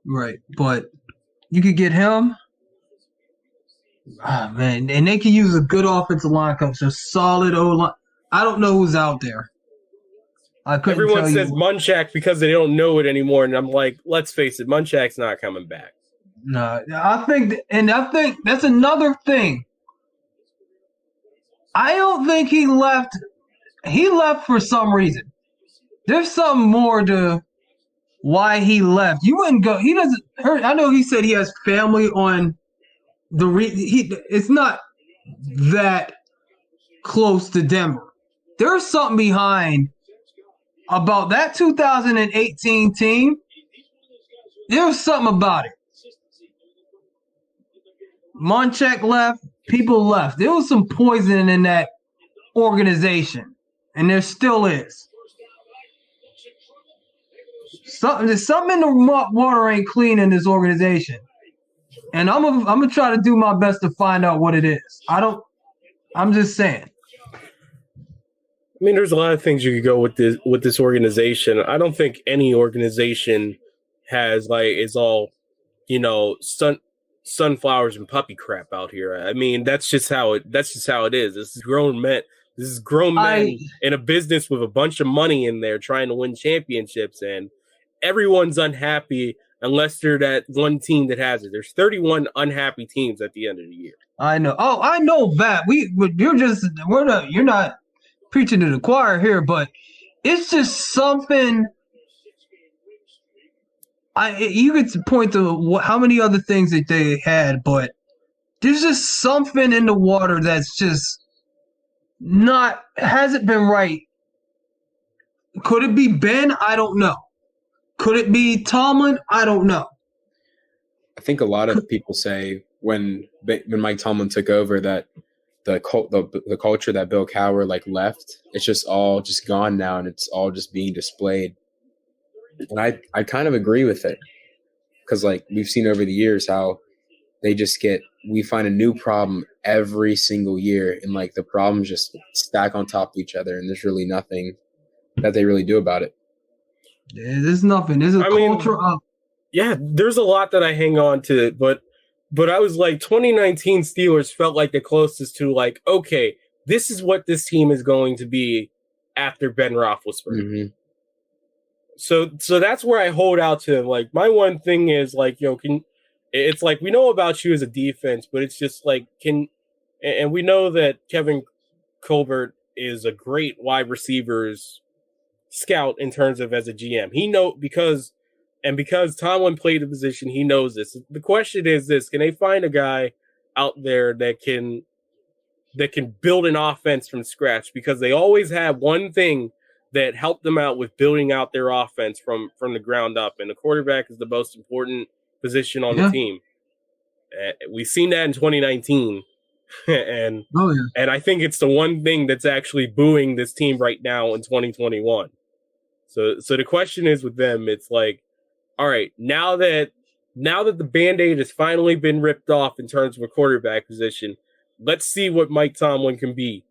Right, but you could get him. Oh, man, and they can use a good offensive line coach, a solid O-line. I don't know who's out there. Everyone says Munchak because they don't know it anymore, and I'm like, let's face it, Munchak's not coming back. No, I think that's another thing. I don't think he left. He left for some reason. There's something more to why he left. You wouldn't go. He doesn't. I know he said he has family on the. It's not that close to Denver. There's something behind. About that 2018 team, there was something about it. Munchak left, people left. There was some poison in that organization, and there still is. There's something in the water ain't clean in this organization, and I'm gonna try to do my best to find out what it is. I'm just saying. I mean, there's a lot of things you could go with this organization. I don't think any organization has is all, sunflowers and puppy crap out here. I mean, that's just how it is. This is grown men. This is grown men in a business with a bunch of money in there trying to win championships, and everyone's unhappy unless they're that one team that has it. There's 31 unhappy teams at the end of the year. I know. Oh, I know that. You're not preaching to the choir here, but it's just something. You could point to how many other things that they had, but there's just something in the water that's just hasn't been right. Could it be Ben? I don't know. Could it be Tomlin? I don't know. I think a lot of people say when Mike Tomlin took over that the culture that Bill Cowher left, it's just all just gone now, and it's all just being displayed. And I kind of agree with it because we've seen over the years how we find a new problem every single year, and the problems just stack on top of each other, and there's really nothing that they really do about it. Yeah, there's nothing. There's a culture of. Yeah, there's a lot that I hang on to, but I was 2019 Steelers felt like the closest to okay, this is what this team is going to be after Ben Roethlisberger. Mm-hmm. So that's where I hold out to him. My one thing is it's we know about you as a defense, but it's just and we know that Kevin Colbert is a great wide receivers scout in terms of as a GM. Because Tomlin played the position, he knows this. The question is this: can they find a guy out there that can build an offense from scratch? Because they always have one thing that help them out with building out their offense from the ground up. And the quarterback is the most important position on the team. We've seen that in 2019. and I think it's the one thing that's actually buoying this team right now in 2021. So the question is with them, it's like, all right, now that the Band-Aid has finally been ripped off in terms of a quarterback position, let's see what Mike Tomlin can be,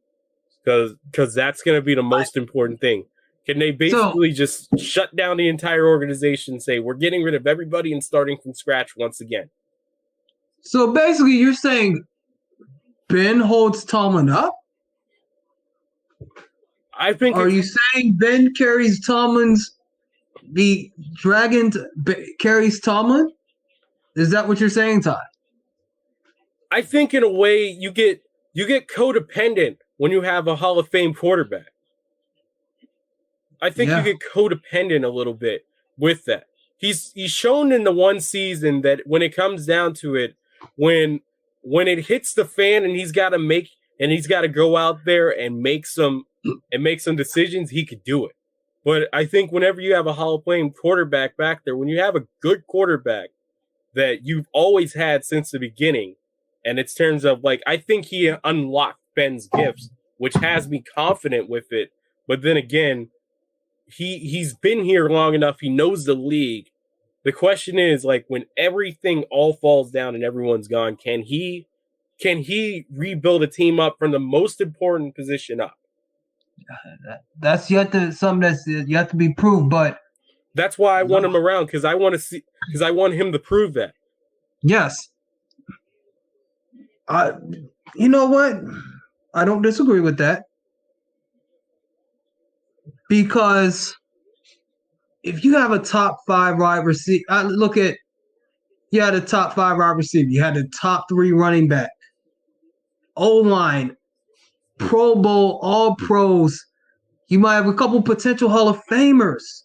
because that's going to be the most important thing. Can they basically just shut down the entire organization and say, we're getting rid of everybody and starting from scratch once again? So basically you're saying Ben holds Tomlin up? I think. Are you saying Ben carries Tomlin's carries Tomlin? Is that what you're saying, Todd? I think in a way you get codependent when you have a Hall of Fame quarterback. I think you get codependent a little bit with that. He's shown in the one season that when it comes down to it, when it hits the fan and he's got to go out there and make some decisions, he could do it. But I think whenever you have a Hall of Fame quarterback back there, when you have a good quarterback that you've always had since the beginning, and it's terms of like, I think he unlocked Ben's gifts, which has me confident with it. But then again, he's been here long enough. He knows the league. The question is, like, when everything all falls down and everyone's gone, can he rebuild a team up from the most important position up? That's something that's yet to be proved. But that's why I want him around, because I want him to prove that. Yes. You know what? I don't disagree with that. Because if you have a top 5 wide receiver, you had a top 5 wide receiver, you had a top 3 running back, O-line, Pro Bowl, all pros. You might have a couple potential Hall of Famers.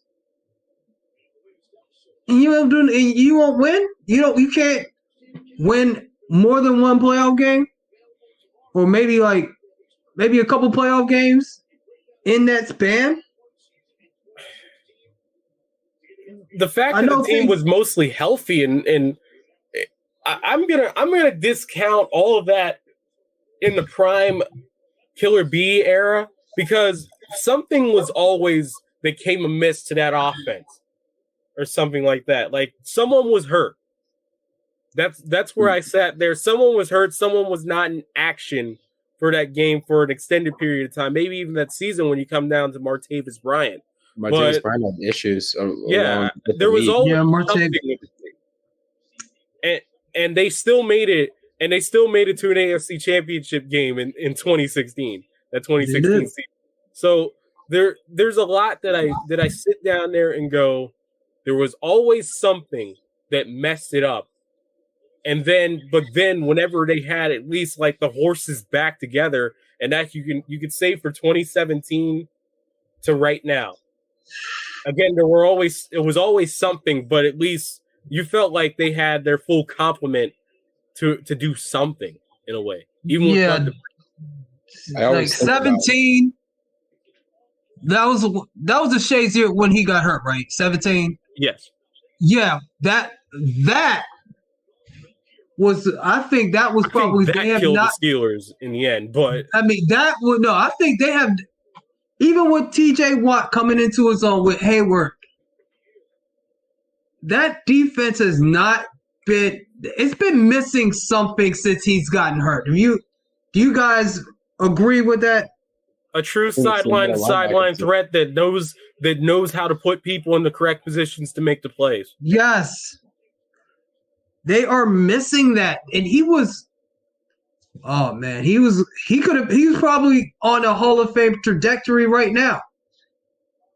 And you won't win? You can't win more than one playoff game? Or maybe a couple playoff games in that span? The fact that the team was mostly healthy and I'm gonna discount all of that in the prime Killer B era, because something was always that came amiss to that offense or something like that. Like someone was hurt. That's where I sat there. Someone was hurt. Someone was not in action for that game for an extended period of time. Maybe even that season when you come down to Martavis Bryant. Martavis Bryant had issues. There was always something. And they still made it. And they still made it to an AFC Championship game in 2016. That 2016 season. So there's a lot that I sit down there and go, there was always something that messed it up. But then whenever they had at least like the horses back together, and that you could say for 2017 to right now. Again, it was always something, but at least you felt like they had their full complement to do something in a way. Even with like 17. That was the Shades year when he got hurt, right? 17. Yes. Yeah, that was. I think that was probably that killed the Steelers in the end. But I mean, I think they have, even with TJ Watt coming into his own with Hayward, that defense has not been. It's been missing something since he's gotten hurt. Do you guys agree with that? A true sideline threat that knows how to put people in the correct positions to make the plays. Yes. They are missing that. And he was probably on a Hall of Fame trajectory right now.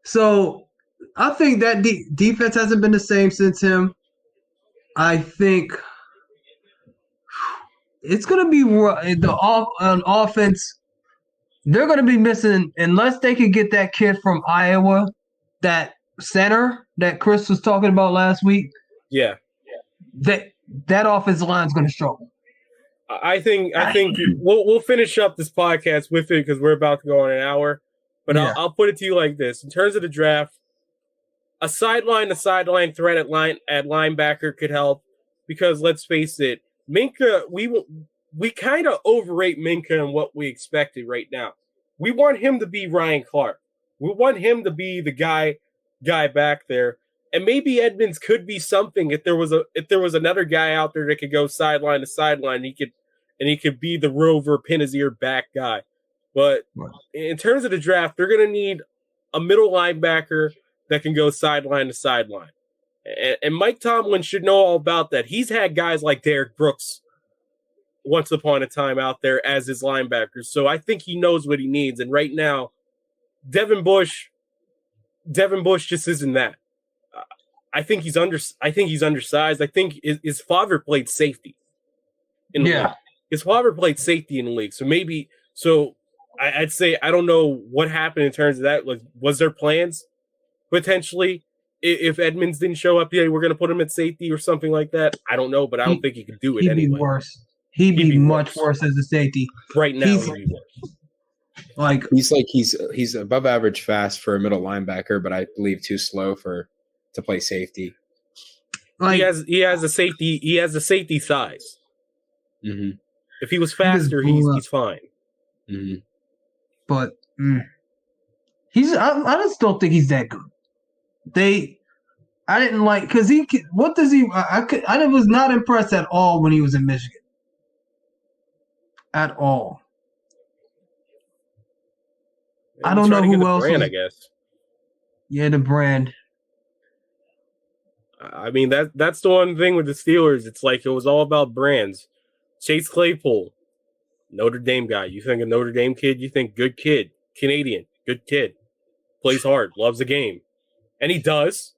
So I think that defense hasn't been the same since him. I think it's going to be on offense. They're going to be missing, unless they can get that kid from Iowa, that center that Chris was talking about last week. Yeah. That offensive line is going to struggle. I think we'll finish up this podcast with it because we're about to go on an hour. But I'll put it to you like this: in terms of the draft, a sideline threat at linebacker could help, because let's face it, Minka, we kind of overrate Minka and what we expected right now. We want him to be Ryan Clark. We want him to be the guy back there. And maybe Edmonds could be something if there was another guy out there that could go sideline to sideline. He could be the rover, pin his ear back guy. But in terms of the draft, they're going to need a middle linebacker that can go sideline to sideline. And Mike Tomlin should know all about that. He's had guys like Derek Brooks once upon a time out there as his linebackers. So I think he knows what he needs. And right now, Devin Bush just isn't that. I think he's undersized. I think his father played safety in the league. His father played safety in the league. So I'd say I don't know what happened in terms of that. Like, was there plans potentially if Edmonds didn't show up? Yeah, we're going to put him at safety or something like that. I don't know, but I don't think he could do it anyway. He'd be worse. He'd be much worse as a safety. Right now, he'd be worse. Like he's above average fast for a middle linebacker, but I believe too slow to play safety. Like, he has a safety size. Mm-hmm. If he was faster, he's fine. Mm-hmm. But I just don't think he's that good. I didn't like, because I was not impressed at all when he was in Michigan. At all. And I don't know who else. Brand, I guess. Yeah, the brand. I mean, that's the one thing with the Steelers. It's like it was all about brands. Chase Claypool, Notre Dame guy. You think a Notre Dame kid, you think good kid, Canadian, good kid, plays hard, loves the game. And he does.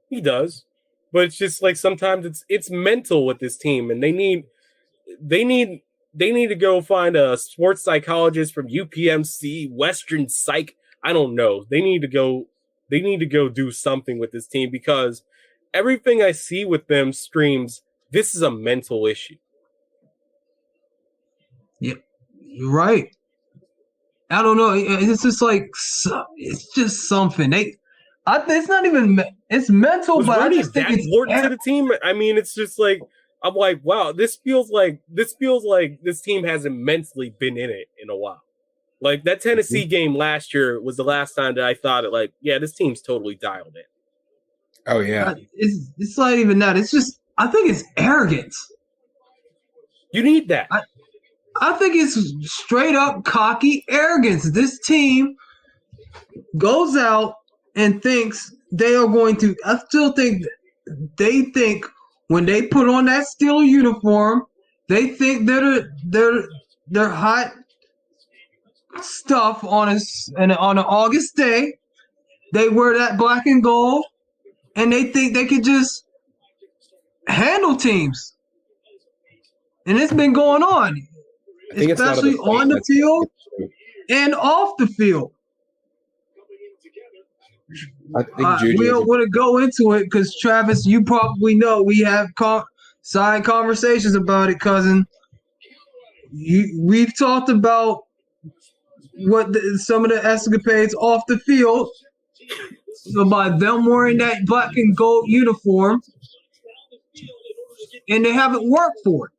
He does. But it's just like sometimes it's mental with this team, and they need to go find a sports psychologist from UPMC, Western Psych. I don't know. They need to go do something with this team, because everything I see with them screams, this is a mental issue. Yep, you're right. I don't know. It's just like, it's just something. It's not even, it's mental, but I just think it's important to the team. I mean, it's just like, I'm like, wow, this feels like this team hasn't mentally been in it in a while. Like that Tennessee game last year was the last time that I thought it, like, yeah, this team's totally dialed in. Oh yeah. It's not even that. It's just, I think it's arrogance. You need that. I think it's straight up cocky arrogance. This team goes out and thinks they are going to, I still think they think when they put on that Steeler uniform, they think they're hot stuff on an August day. They wear that black and gold, and they think they could just handle teams. And it's been going on, especially on the field and off the field. I think we don't want to go into it because, Travis, you probably know we have side conversations about it, cousin. We've talked about some of the escapades off the field. So by them wearing that black and gold uniform, and they haven't worked for it.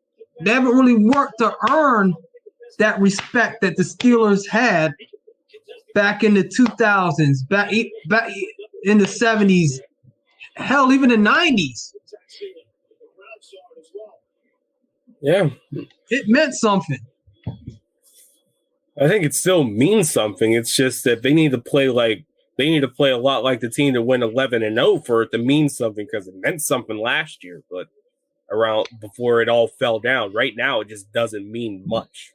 They haven't really worked to earn that respect that the Steelers had back in the 2000s, back in the 70s, hell, even the 90s. Yeah. It meant something. I think it still means something. It's just that they need to play a lot like the team that went 11-0 for it to mean something, because it meant something last year, but around before it all fell down. Right now, it just doesn't mean much.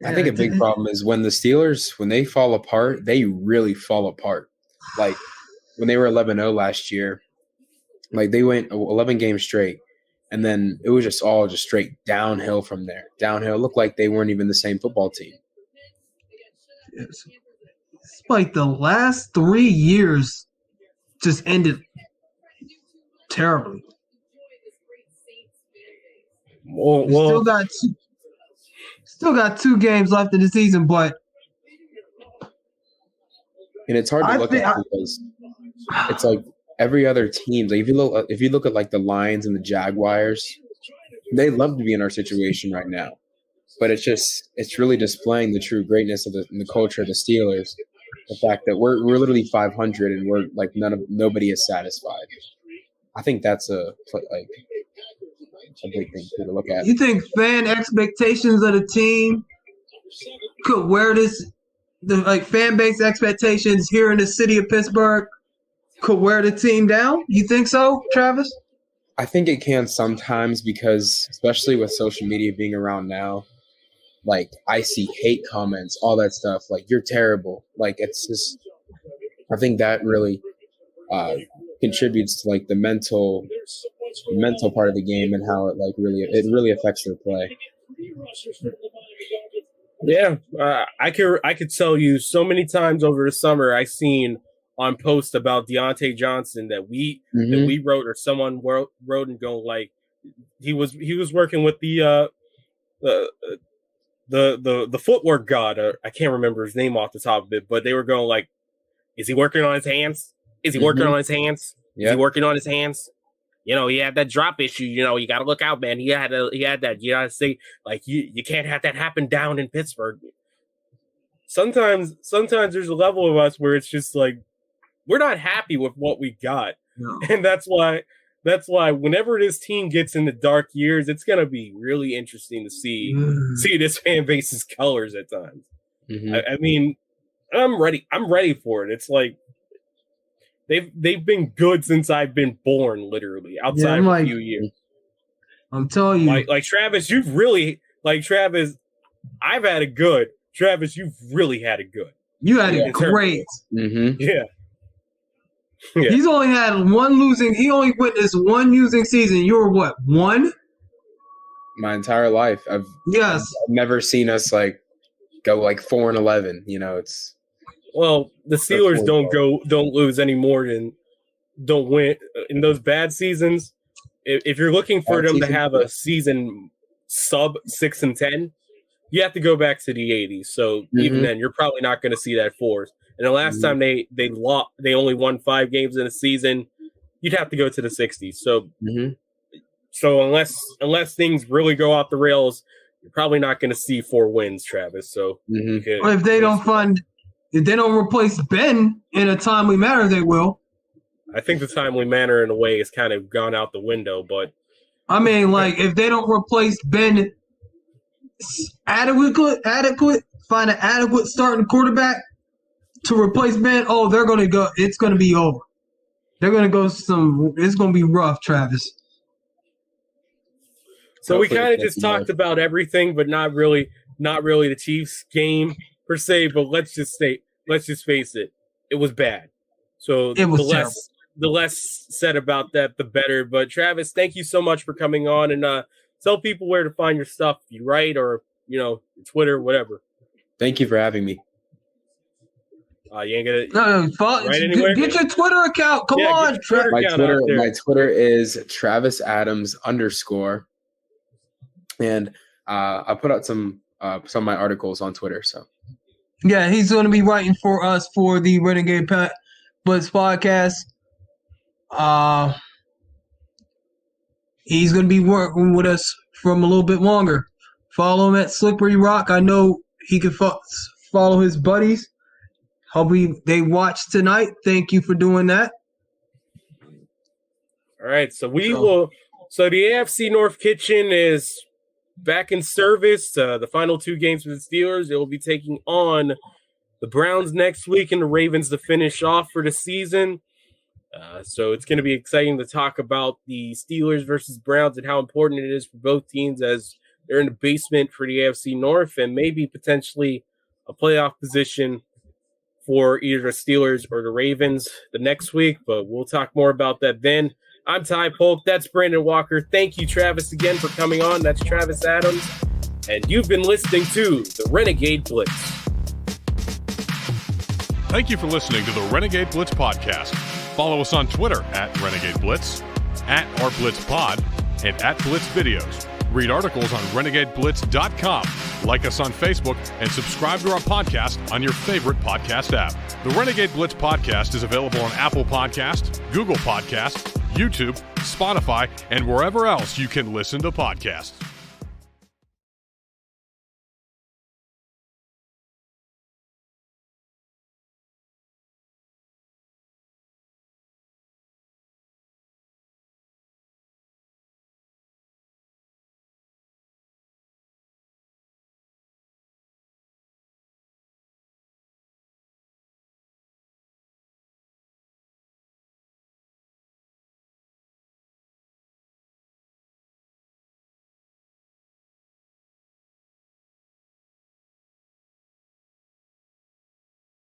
I think a big problem is when the Steelers, when they fall apart, they really fall apart. Like when they were 11-0 last year, like they went 11 games straight, and then it was just all straight downhill from there. Downhill. It looked like they weren't even the same football team. It's like the last 3 years just ended terribly. Well, still got 2 games left in the season, but And it's hard to look at because it's like every other team. Like if you look at like the Lions and the Jaguars, they love to be in our situation right now. But it's really displaying the true greatness of the culture of the Steelers. The fact that we're literally 500 and we're like nobody is satisfied. I think that's a big thing to look at. You think fan expectations of the team could wear this? The fan base expectations here in the city of Pittsburgh could wear the team down? You think so, Travis? I think it can sometimes because, especially with social media being around now, like I see hate comments, all that stuff. Like you're terrible. Like it's just, I think that really contributes to like the mental part of the game and how it really affects their play. Yeah, I could tell you so many times over the summer I seen on posts about Deontay Johnson that we wrote or someone wrote and go like he was working with the footwork god. I can't remember his name off the top of it, but they were going like, is he working on his hands? Is he working on his hands? Is he working on his hands? You know, he had that drop issue. You know, you got to look out, man. He had that. You got to say, like, you can't have that happen down in Pittsburgh. Sometimes there's a level of us where it's just like we're not happy with what we got, and that's why whenever this team gets in the dark years, it's gonna be really interesting to see this fan base's colors at times. I mean, I'm ready for it. It's like. They've been good since I've been born, literally, outside of a few years. I'm telling you. Like Travis, you've really Travis, I've had it good. Travis, you've really had it good. You had it great. Yeah. He's only had he only witnessed one losing season. You were what, one? My entire life. I've never seen us go 4-11. You know, it's well, the Steelers don't lose any more than don't win in those bad seasons. If you're looking for them to have a season sub 6-10, you have to go back to the 80s. So even then, you're probably not going to see that force. And the last time they only won 5 games in a season, you'd have to go to the 60s. So so unless things really go off the rails, you're probably not going to see 4 wins, Travis. So if they don't replace Ben in a timely manner, they will. I think the timely manner in a way has kind of gone out the window, but I mean, if they don't replace Ben adequate, find an adequate starting quarterback to replace Ben, they're gonna go. It's gonna be over. They're gonna go it's gonna be rough, Travis. So we kind of just talked about everything, but not really the Chiefs game per se. But let's just face it, it was bad. So the less said about that, the better. But Travis, thank you so much for coming on and tell people where to find your stuff. You write or Twitter, whatever. Thank you for having me. You ain't gonna write anywhere? Get your Twitter account. Come on, my Twitter is Travis Adams _. And I put out some of my articles on Twitter. So yeah, he's going to be writing for us for the Renegade Blitz podcast. He's going to be working with us from a little bit longer. Follow him at Slippery Rock. I know he can follow his buddies. Hope they watch tonight. Thank you for doing that. All right, so will. So the AFC North Kitchen is back in service. The final 2 games for the Steelers. They will be taking on the Browns next week and the Ravens to finish off for the season. So it's going to be exciting to talk about the Steelers versus Browns and how important it is for both teams as they're in the basement for the AFC North and maybe potentially a playoff position for either the Steelers or the Ravens the next week. But we'll talk more about that then. I'm Ty Polk. That's Brandon Walker. Thank you, Travis, again for coming on. That's Travis Adams. And you've been listening to the Renegade Blitz. Thank you for listening to the Renegade Blitz podcast. Follow us on Twitter at Renegade Blitz, at @OurBlitzPod, and @BlitzVideos. Read articles on RenegadeBlitz.com like us on Facebook, and subscribe to our podcast on your favorite podcast app. The Renegade Blitz podcast is available on Apple Podcasts, Google Podcasts, YouTube, Spotify, and wherever else you can listen to podcasts.